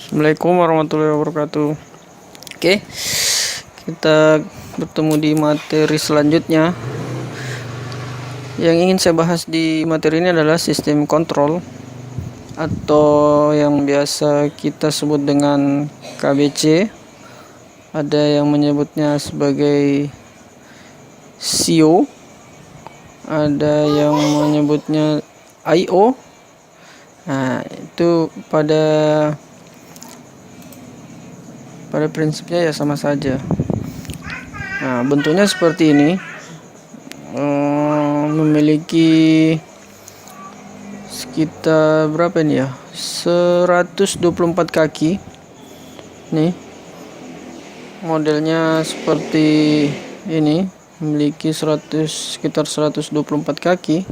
Assalamualaikum warahmatullahi wabarakatuh. Oke, kita bertemu di materi selanjutnya. Yang ingin saya bahas di materi ini adalah sistem kontrol atau yang biasa kita sebut dengan KBC. Ada yang menyebutnya sebagai CO, ada yang menyebutnya IO. Nah, itu pada prinsipnya ya sama saja. Nah, bentuknya seperti ini, memiliki sekitar berapa ini ya, 124 kaki. Nih, modelnya seperti ini, memiliki sekitar 124 kaki.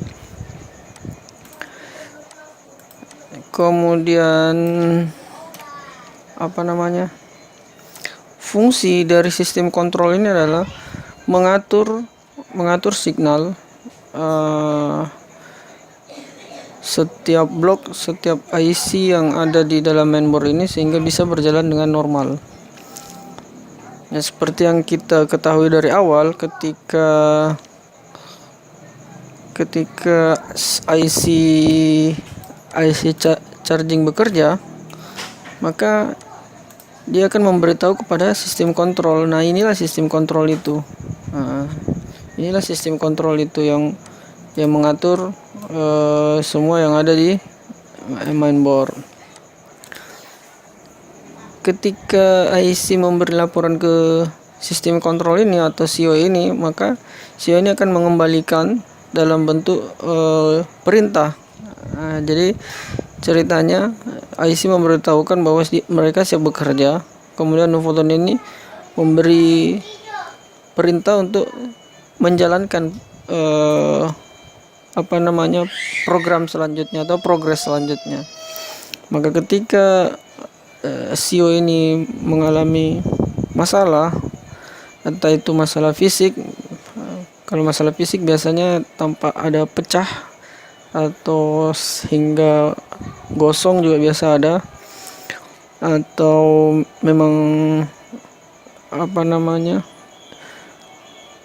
Kemudian fungsi dari sistem kontrol ini adalah mengatur signal setiap blok, setiap IC yang ada di dalam mainboard ini sehingga bisa berjalan dengan normal. Ya, seperti yang kita ketahui dari awal, ketika IC charging bekerja, maka dia akan memberitahu kepada sistem kontrol. Nah, inilah sistem kontrol itu. Yang mengatur semua yang ada di mainboard. Ketika IC memberi laporan ke sistem kontrol ini atau CO ini, maka CO ini akan mengembalikan dalam bentuk perintah. Jadi ceritanya IC memberitahukan bahwa mereka siap bekerja. Kemudian Nuvoton ini memberi perintah untuk menjalankan program selanjutnya atau progres selanjutnya. Maka ketika CO ini mengalami masalah, entah itu masalah fisik, kalau masalah fisik biasanya tampak ada pecah atau hingga gosong juga biasa ada, atau memang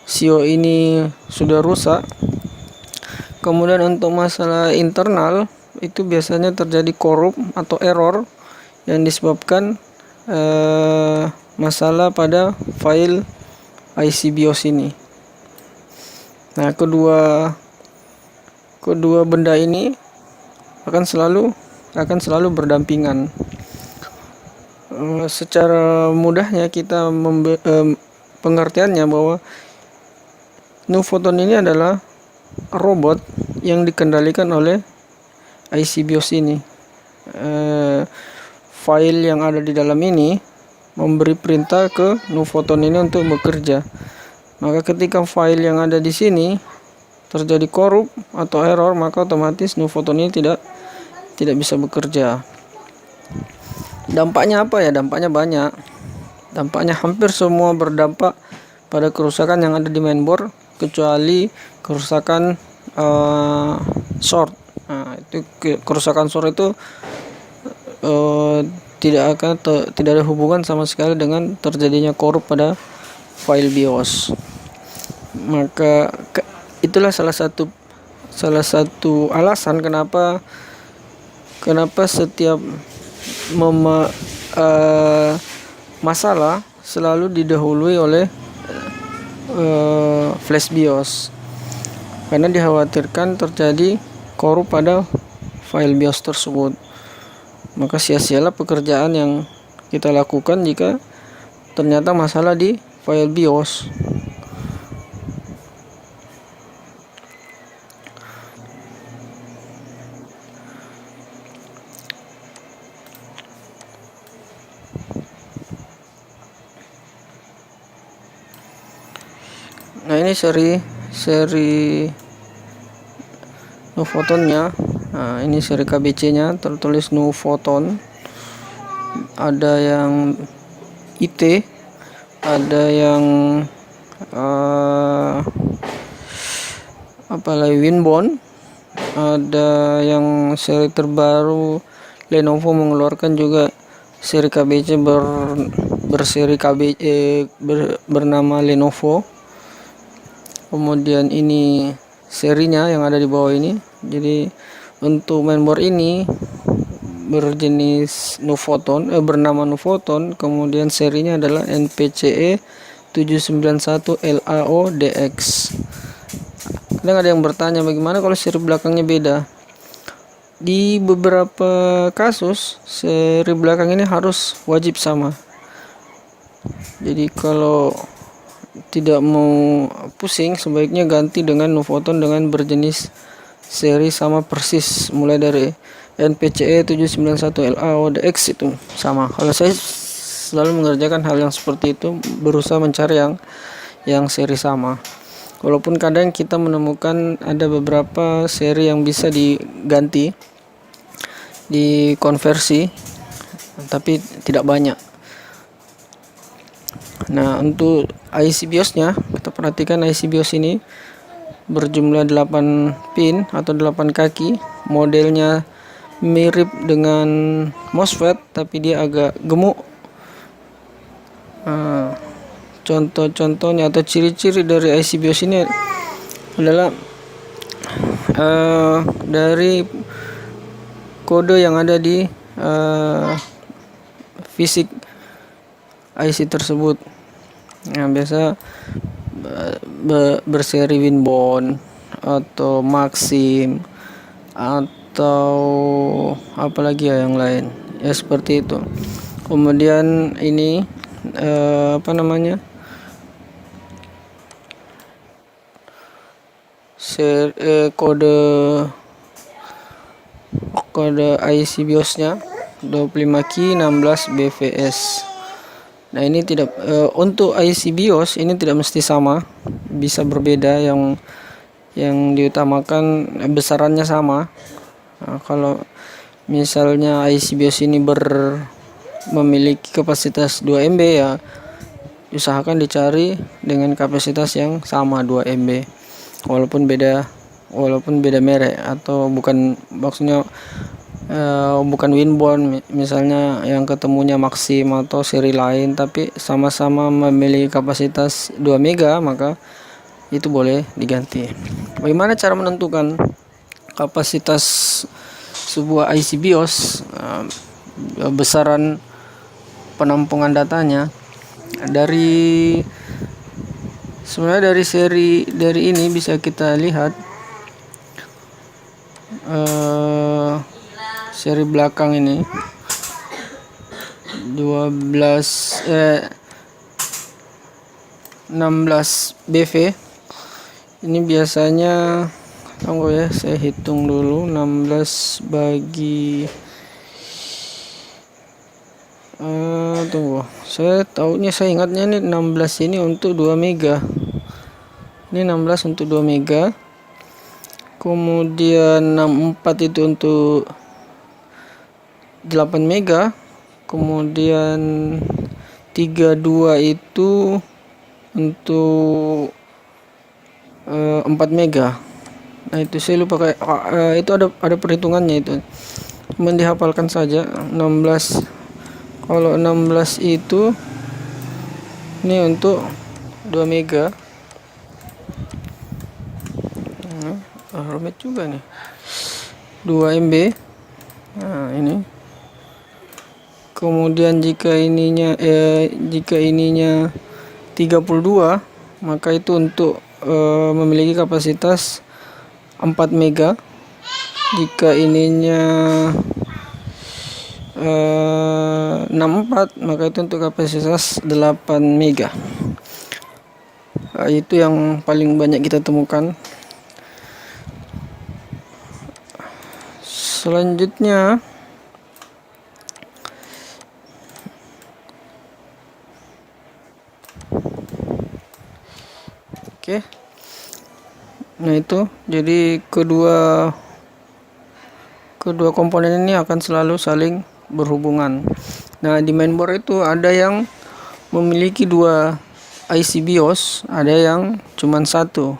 CO ini sudah rusak. Kemudian untuk masalah internal itu biasanya terjadi korup atau error yang disebabkan masalah pada file IC BIOS ini. Nah, kedua benda ini akan selalu berdampingan. Secara mudahnya kita pengertiannya bahwa Nuvoton ini adalah robot yang dikendalikan oleh IC BIOS ini. File yang ada di dalam ini memberi perintah ke Nuvoton ini untuk bekerja. Maka ketika file yang ada di sini terjadi korup atau error, maka otomatis Nuvoton ini tidak bisa bekerja. Dampaknya apa ya? Dampaknya banyak. Dampaknya hampir semua berdampak pada kerusakan yang ada di mainboard, kecuali kerusakan short. Nah, itu kerusakan short itu tidak ada hubungan sama sekali dengan terjadinya korup pada file BIOS. Maka itulah salah satu alasan kenapa setiap masalah selalu didahului oleh flash BIOS, karena dikhawatirkan terjadi korup pada file BIOS tersebut. Maka sia-sialah pekerjaan yang kita lakukan jika ternyata masalah di file BIOS. Nah, ini seri Nuvotonnya. Nah, ini seri KBC-nya tertulis Nuvoton. Ada yang IT, ada yang Winbond, ada yang seri terbaru Lenovo mengeluarkan juga seri KBC berseri bernama Lenovo. Kemudian ini serinya yang ada di bawah ini. Jadi untuk mainboard ini berjenis Nuvoton, bernama Nuvoton. Kemudian serinya adalah NPCE 791 LAODX. Kadang ada yang bertanya bagaimana kalau seri belakangnya beda. Di beberapa kasus seri belakang ini harus wajib sama. Jadi kalau tidak mau pusing, sebaiknya ganti dengan Nuvoton dengan berjenis seri sama persis, mulai dari NPCE 791 LAODX itu sama. Kalau saya selalu mengerjakan hal yang seperti itu, berusaha mencari yang seri sama. Walaupun kadang kita menemukan ada beberapa seri yang bisa diganti, dikonversi, tapi tidak banyak. Nah, untuk IC BIOS-nya, kita perhatikan IC BIOS ini berjumlah 8 pin atau 8 kaki. Modelnya mirip dengan MOSFET, tapi dia agak gemuk. Contoh-contohnya atau ciri-ciri dari IC BIOS ini adalah dari kode yang ada di fisik IC tersebut. Nah, biasa berseri Winbond atau Maxim atau apalagi ya yang lain, ya seperti itu. Kemudian ini kode IC BIOS-nya 25 key 16 BVS. Nah, ini tidak untuk IC BIOS ini tidak mesti sama, bisa berbeda. Yang diutamakan besarannya sama. Nah, kalau misalnya IC BIOS ini memiliki kapasitas 2 MB, ya usahakan dicari dengan kapasitas yang sama 2 MB. Walaupun beda merek atau bukan, maksudnya bukan Winbond misalnya, yang ketemunya Maxim atau seri lain, tapi sama-sama memiliki kapasitas 2 mega, maka itu boleh diganti. Bagaimana cara menentukan kapasitas sebuah IC BIOS? Besaran penampungan datanya sebenarnya dari ini bisa kita lihat seri belakang ini 16 BV. Ini biasanya, tunggu ya, saya hitung dulu. 16 bagi saya ingatnya nih 16 ini untuk 2 mega. Ini 16 untuk 2 mega. Kemudian 64 itu untuk 8 mega. Kemudian 32 itu untuk 4 mega. Nah, itu saya lupa itu ada perhitungannya itu. Dihafalkan saja 16. Kalau 16 itu ini untuk 2 mega. Rumit juga nih. 2 MB. Nah, ini. Kemudian jika ininya 32, maka itu untuk memiliki kapasitas 4 mega. Jika ininya 64, maka itu untuk kapasitas 8 mega. Itu yang paling banyak kita temukan. Selanjutnya nah itu, jadi kedua komponen ini akan selalu saling berhubungan. Nah, di mainboard itu ada yang memiliki 2 IC BIOS, ada yang cuma 1.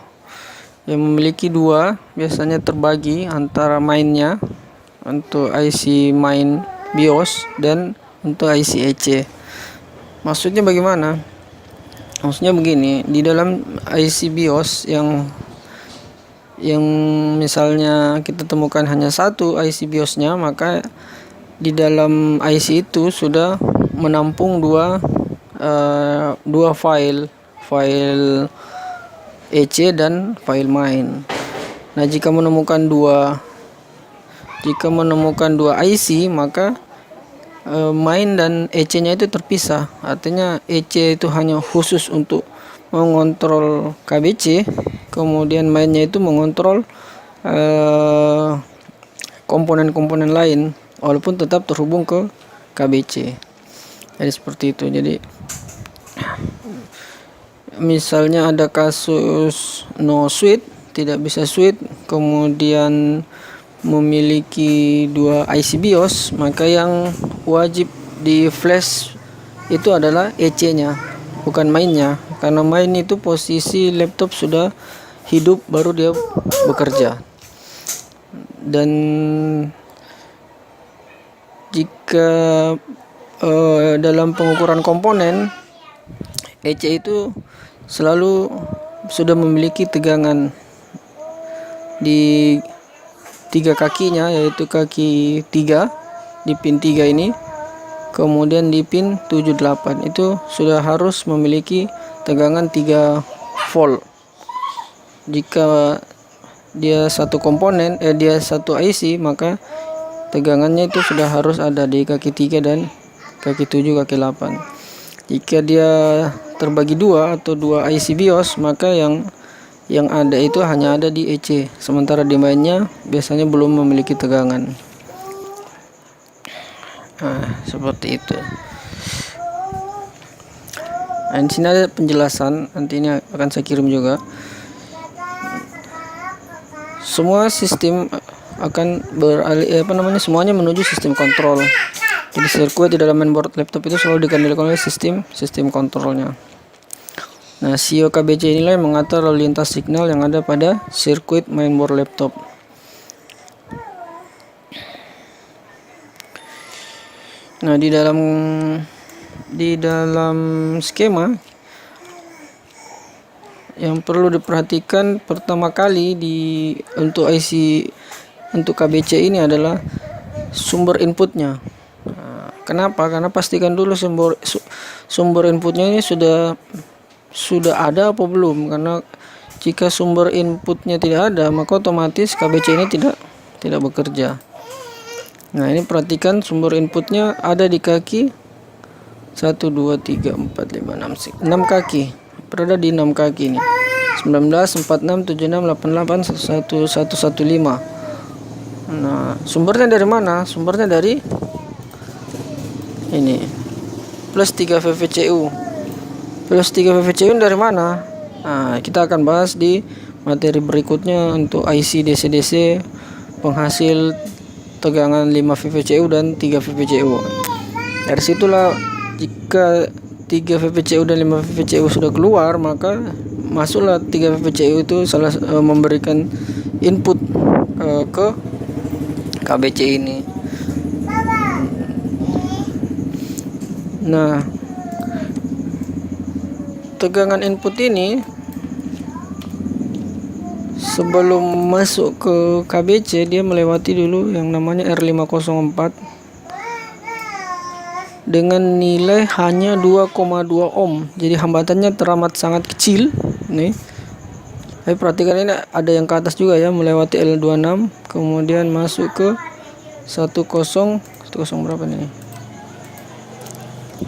Yang memiliki 2 biasanya terbagi antara mainnya untuk IC main BIOS dan untuk IC EC. Maksudnya bagaimana? Maksudnya begini, di dalam IC BIOS yang misalnya kita temukan hanya satu IC BIOS-nya, maka di dalam IC itu sudah menampung dua file EC dan file main. Nah, jika menemukan dua IC, maka main dan EC-nya itu terpisah. Artinya EC itu hanya khusus untuk mengontrol KBC, kemudian mainnya itu mengontrol komponen-komponen lain, walaupun tetap terhubung ke KBC. Jadi seperti itu. Jadi misalnya ada kasus no switch, tidak bisa switch, kemudian memiliki dua IC BIOS, maka yang wajib di flash itu adalah EC-nya, bukan mainnya, karena main itu posisi laptop sudah hidup baru dia bekerja. Dan jika dalam pengukuran komponen, EC itu selalu sudah memiliki tegangan di tiga kakinya, yaitu kaki 3 di pin 3 ini, kemudian di pin 78 itu sudah harus memiliki tegangan 3 volt. Jika dia satu komponen, dia satu IC, maka tegangannya itu sudah harus ada di kaki 3 dan kaki 7, kaki 8. Jika dia terbagi dua atau dua IC BIOS, maka yang ada itu hanya ada di EC, sementara di mainnya biasanya belum memiliki tegangan. Nah, seperti itu. Nah, di sini ada penjelasan, nanti ini akan saya kirim juga. Semua sistem akan beralih semuanya menuju sistem kontrol. Jadi sirkuit di dalam mainboard laptop itu selalu dikendalikan oleh sistem kontrolnya. Nah, SIO KBC inilah yang mengatur lalu lintas signal yang ada pada sirkuit mainboard laptop. Nah, di dalam skema yang perlu diperhatikan pertama kali untuk KBC ini adalah sumber inputnya. Nah, kenapa? Karena pastikan dulu sumber inputnya ini sudah ada apa belum, karena jika sumber inputnya tidak ada, maka otomatis KBC ini tidak bekerja. Nah, ini perhatikan sumber inputnya ada di kaki 1, 2, 3, 4, 5, 6 kaki, berada di 6 kaki ini, 19, 46, 76, 88, 1115. Nah, sumbernya dari mana? Sumbernya dari ini, plus 3 VVCU. Plus 3 VVCU dari mana? Nah, kita akan bahas di materi berikutnya untuk IC DC-DC penghasil tegangan 5 VVCU dan 3 VVCU. Dari situlah jika 3 VVCU dan 5 VVCU sudah keluar, maka masuklah 3 VVCU itu memberikan input ke KBC ini. Nah, tegangan input ini sebelum masuk ke KBC dia melewati dulu yang namanya R504 dengan nilai hanya 2,2 ohm. Jadi hambatannya teramat sangat kecil nih. Tapi perhatikan ini ada yang ke atas juga ya, melewati L26 kemudian masuk ke 10 berapa nih?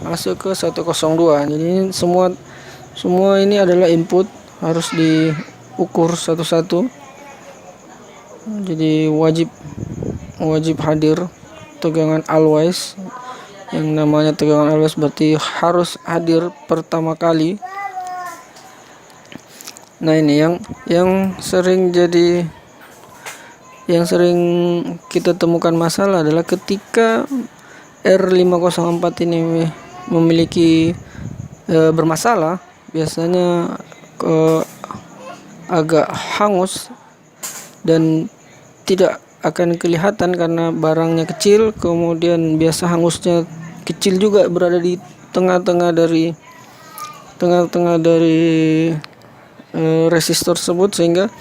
Masuk ke 102. Jadi ini semua ini adalah input, harus diukur satu-satu. Jadi wajib hadir tegangan always. Yang namanya tegangan always berarti harus hadir pertama kali. Nah, ini yang sering kita temukan masalah adalah ketika R504 ini memiliki bermasalah, biasanya agak hangus dan tidak akan kelihatan karena barangnya kecil, kemudian biasa hangusnya kecil juga berada di tengah-tengah dari resistor tersebut, sehingga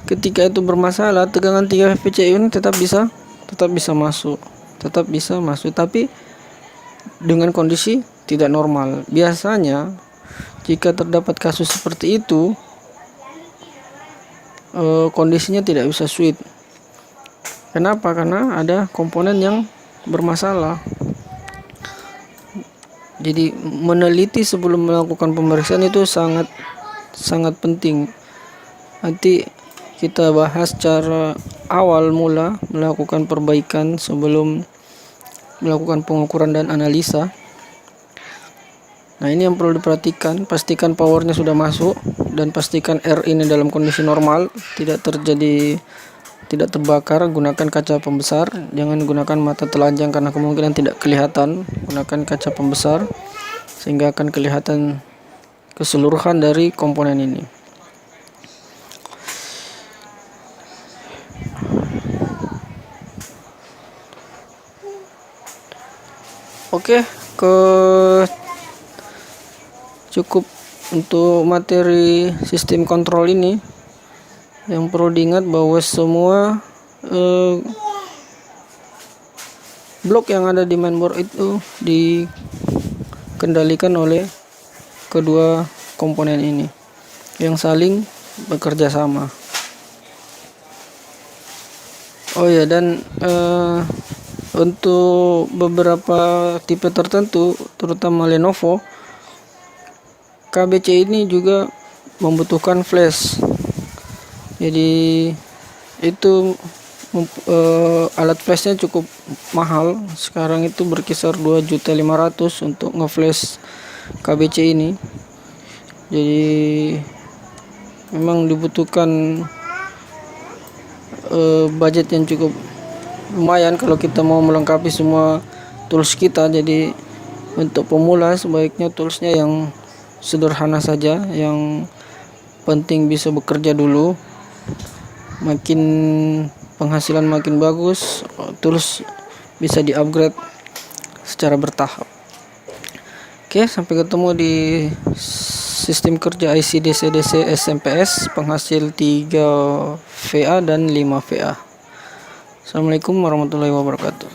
ketika itu bermasalah tegangan 3 VCU ini tetap bisa masuk, tapi dengan kondisi tidak normal. Biasanya jika terdapat kasus seperti itu, kondisinya tidak bisa switch. Kenapa? Karena ada komponen yang bermasalah. Jadi meneliti sebelum melakukan pemeriksaan itu sangat penting. Nanti kita bahas cara awal mula melakukan perbaikan sebelum melakukan pengukuran dan analisa. Nah, ini yang perlu diperhatikan. Pastikan powernya sudah masuk dan pastikan R ini dalam kondisi normal, tidak terbakar. Gunakan kaca pembesar, jangan gunakan mata telanjang karena kemungkinan tidak kelihatan. Gunakan kaca pembesar sehingga akan kelihatan keseluruhan dari komponen ini. Oke, cukup untuk materi sistem kontrol ini. Yang perlu diingat bahwa semua blok yang ada di mainboard itu dikendalikan oleh kedua komponen ini yang saling bekerja sama. Oh ya, dan untuk beberapa tipe tertentu, terutama Lenovo, KBC ini juga membutuhkan flash. Jadi itu alat flashnya cukup mahal. Sekarang itu berkisar 2.500.000 untuk ngeflash KBC ini. Jadi memang dibutuhkan budget yang cukup lumayan kalau kita mau melengkapi semua tools kita. Jadi untuk pemula sebaiknya toolsnya yang sederhana saja, yang penting bisa bekerja dulu. Makin penghasilan makin bagus, tools bisa di-upgrade secara bertahap. Oke, sampai ketemu di sistem kerja IC DC-DC SMPS penghasil 3 VA dan 5 VA. Assalamualaikum warahmatullahi wabarakatuh.